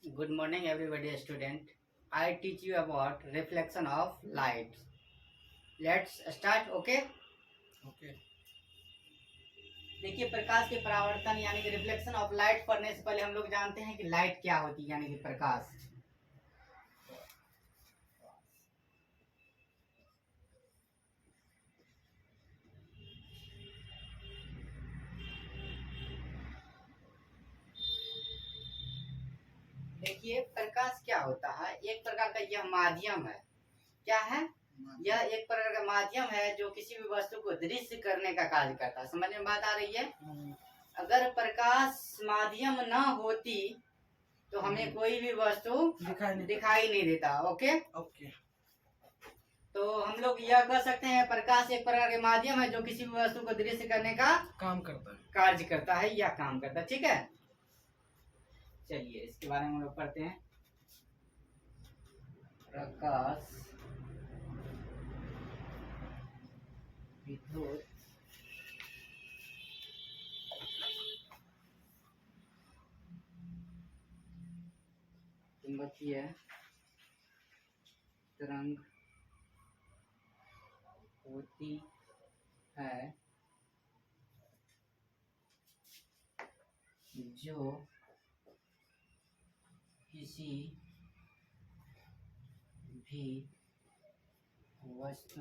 Good morning, everybody, student. I teach you about reflection of light. Let's start. Okay. Okay. देखिए, प्रकाश के परावर्तन यानी कि रिफ्लेक्शन ऑफ लाइट पढ़ने से पहले हम लोग जानते हैं कि लाइट क्या होती है, यानी कि प्रकाश। देखिए, प्रकाश क्या होता है। एक प्रकार का यह माध्यम है। क्या है? यह एक प्रकार का माध्यम है जो किसी भी वस्तु को दृश्य करने का कार्य करता है। समझ में बात आ रही है? अगर प्रकाश माध्यम न होती तो हमें कोई भी वस्तु दिखाई नहीं देता। Okay okay. तो हम लोग यह कह सकते हैं प्रकाश एक प्रकार के माध्यम है जो किसी भी वस्तु को दृश्य करने का काम करता है, कार्य करता है या काम करता है। ठीक है, चलिए इसके बारे में हम लोग पढ़ते हैं। प्रकाश विद्युत चुंबकीय तरंग होती है जो किसी भी वस्तु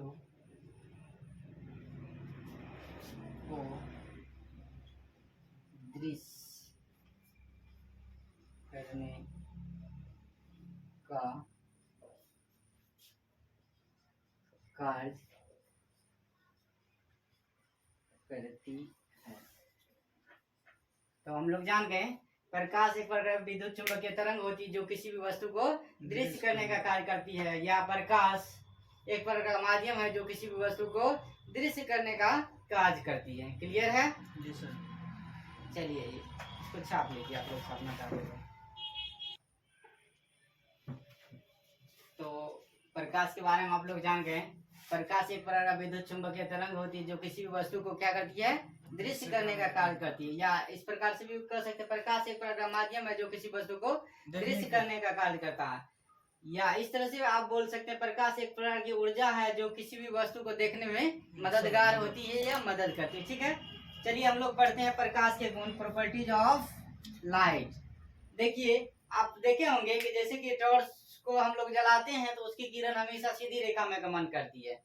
को दृश्य करने का कार्य करती है। तो हम लोग जान गए प्रकाश एक प्रकार विद्युत चुंबकीय तरंग होती है जो किसी भी वस्तु को दृश्य करने का कार्य करती है, या प्रकाश एक प्रकार का माध्यम है जो किसी भी वस्तु को दृश्य करने का कार्य करती है। क्लियर है? जी सर। चलिए इसको छाप लीजिए, आप लोग छापना चाहते हो तो। प्रकाश के बारे में आप लोग जान गए। प्रकाश एक प्रकार का विद्युत चुंबकीय तरंग होती है जो किसी भी वस्तु को क्या करती है, दृश्य करने का कार्य करती है, या इस प्रकार से भी कह सकते हैं प्रकाश एक प्रकार का माध्यम है जो किसी वस्तु को दृश्य करने का कार्य करता है, या इस तरह से आप बोल सकते हैं प्रकाश एक प्रकार की ऊर्जा है जो किसी भी वस्तु को देखने में मददगार होती है या मदद करती है। ठीक है, चलिए हम लोग पढ़ते हैं प्रकाश के गुण, प्रॉपर्टीज ऑफ लाइट। देखिए, आप देखे होंगे कि जैसे कि टॉर्च को हम लोग जलाते हैं तो उसकी किरण हमेशा सीधी रेखा में गमन करती है।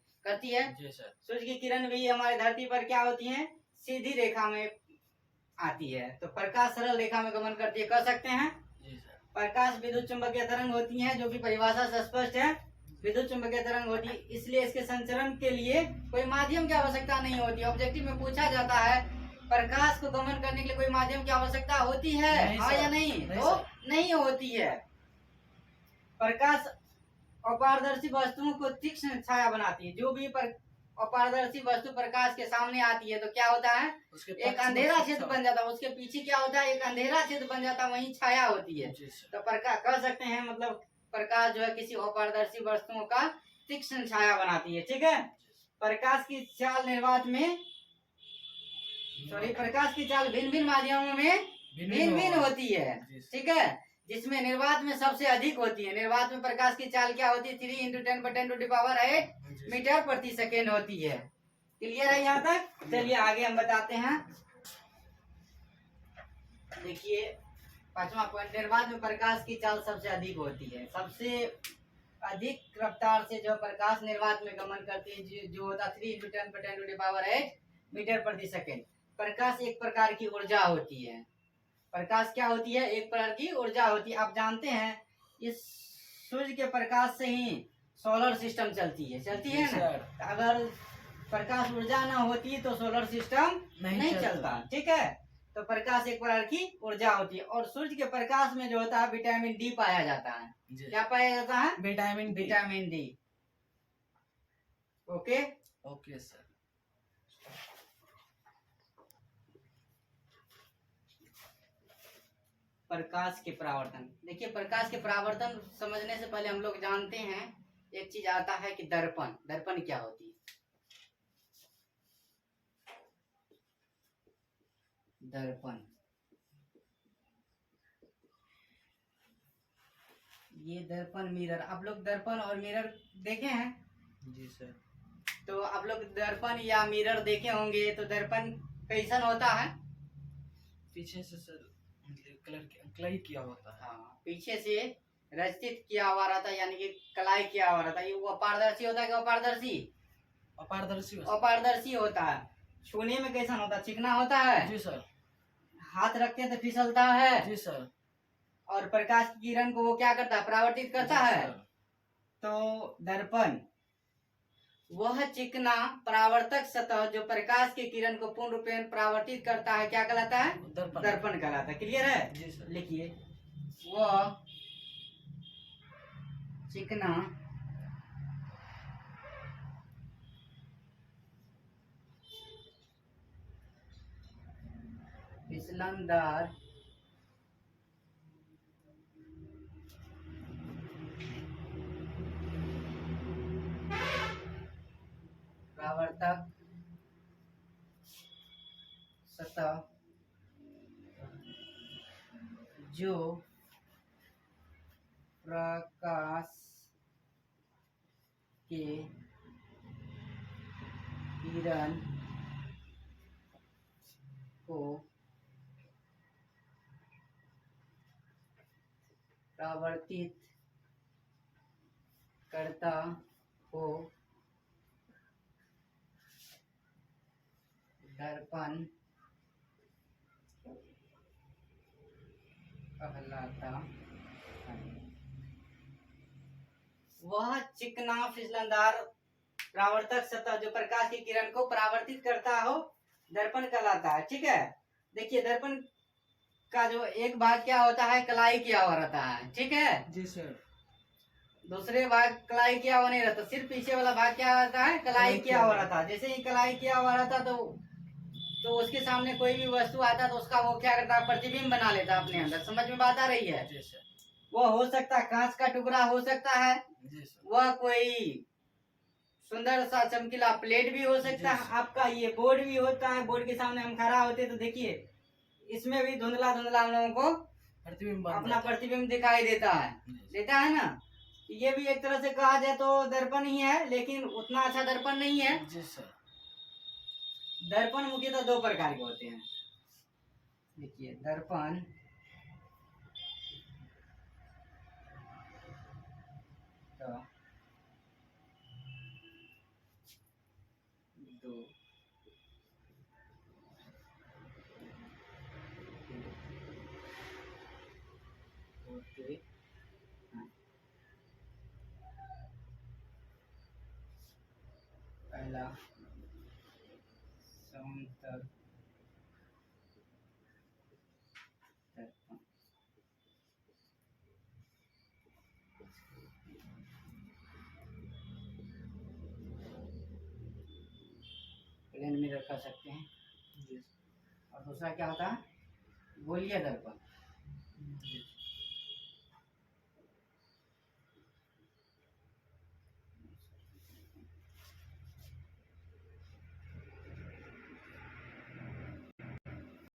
जी सर। सूर्य की किरण भी हमारी धरती पर क्या होती है, सीधी रेखा में आती है। तो प्रकाश सरल रेखा में गमन करती है, कह सकते हैं। जी सर। प्रकाश विद्युत चुंबकीय तरंग होती है जो कि परिभाषा से स्पष्ट है। विद्युत चुंबकीय तरंग होती है, इसलिए इसके संचरण के लिए कोई माध्यम की आवश्यकता नहीं होती। ऑब्जेक्टिव में पूछा जाता है प्रकाश को गमन करने के लिए कोई माध्यम की आवश्यकता होती है, हाँ या नहीं? तो नहीं होती है। प्रकाश अपारदर्शी वस्तुओं को तीक्ष्ण छाया बनाती है। जो भी अपारदर्शी वस्तु प्रकाश के सामने आती है तो क्या होता है, एक अंधेरा क्षेत्र बन जाता है। उसके पीछे क्या होता है, एक अंधेरा क्षेत्र बन जाता है, वहीं छाया होती है। तो प्रकाश कह सकते हैं, मतलब प्रकाश जो है किसी अपारदर्शी वस्तुओं का तीक्ष्ण छाया बनाती है। ठीक है, प्रकाश की चाल निर्वात में प्रकाश की चाल भिन्न भिन्न माध्यमों में भिन्न भिन्न होती है। ठीक है, जिसमें निर्वात में सबसे अधिक होती है। निर्वात में प्रकाश की चाल क्या होती है, 3 × 10⁻⁸ मीटर प्रति सेकेंड होती है। क्लियर है यहाँ तक? चलिए आगे हम बताते हैं। देखिए, 5वां पॉइंट, निर्वात में प्रकाश की चाल सबसे अधिक होती है। सबसे अधिक रफ्तार से जो प्रकाश निर्वात में गमन करती है जो होता है 3 × 10⁻⁸ मीटर प्रति सेकेंड। प्रकाश एक प्रकार की ऊर्जा होती है। प्रकाश क्या होती है, एक प्रकार की ऊर्जा होती है। आप जानते हैं इस सूर्य के प्रकाश से ही सोलर सिस्टम चलती है ना। अगर प्रकाश ऊर्जा ना होती तो सोलर सिस्टम नहीं चलता। ठीक है, तो प्रकाश एक प्रकार की ऊर्जा होती है। और सूर्य के प्रकाश में जो होता है विटामिन डी पाया जाता है। क्या पाया जाता है? Vitamin D. Okay okay sir. प्रकाश के परावर्तन। देखिए, प्रकाश के परावर्तन समझने से पहले हम लोग जानते हैं एक चीज आता है कि दर्पण। दर्पण क्या होती है? दर्पण ये दर्पण मिरर, आप लोग दर्पण और मिरर देखे हैं? जी सर। तो आप लोग दर्पण या मिरर देखे होंगे, तो दर्पण कैसन होता है? पीछे से सर मतलब कलाई किया होता है। हाँ, पीछे से रचित किया हुआ रहता है, यानी कि कलाई किया हुआ रहता है। ये वो अपारदर्शी होता है कि अपारदर्शी? अपारदर्शी अपारदर्शी होता है। छूने में कैसा होता है? चिकना होता है। जी सर। हाथ रखते हैं तो फिसलता है। जी सर। और प्रकाश की किरण को वो क्या करता है? परावर्तित करता जी है। सर। तो दर्पण वह चिकना परावर्तक सतह जो प्रकाश की किरण को पूर्ण रूपेण परावर्तित करता है, क्या कहलाता है? दर्पण। दर्पण कहलाता है। क्लियर है? जी सर। लिखिए, वह चिकना फिसलनदार परावर्तक सतह जो प्रकाश के किरण को परावर्तित करता हो, दर्पण कहलाता है। वह चिकना फिसलनदार परावर्तक सतह जो प्रकाश की किरण को परावर्तित करता हो, दर्पण कहलाता है। ठीक है, देखिए दर्पण का जो एक भाग क्या होता है? कलाई किया हुआ रहता है। ठीक है, जी सर। दूसरे भाग कलाई किया हुआ नहीं रहता, सिर्फ पीछे वाला भाग क्या रहता है? कलाई किया हुआ रहता है। जैसे ही कलाई किया हुआ रहता तो उसके सामने कोई भी वस्तु आता है तो उसका वो क्या करता है? प्रतिबिंब बना लेता है अपने अंदर। समझ में बात आ रही है? जी सर। वो हो सकता है कांच का टुकड़ा हो सकता है, जी सर। वह कोई सुंदर सा चमकीला प्लेट भी हो सकता है, आपका ये बोर्ड भी होता है। बोर्ड के सामने हम खड़ा होते हैं तो देखिए इसमें भी धुंधला धुंधला हम लोगों को प्रतिबिंब अपना प्रतिबिंब दिखाई देता है। देता है ना? ये भी एक तरह से कहा जाए तो दर्पण ही है, लेकिन उतना अच्छा दर्पण नहीं है। जी सर। दर्पण मुख्यतः दो प्रकार के होते हैं। देखिए दर्पण तो दो होते हैं। पहला समतल दर्पण, प्लेन मिरर कर सकते हैं। जी। और दूसरा क्या होता है? गोलीय दर्पण।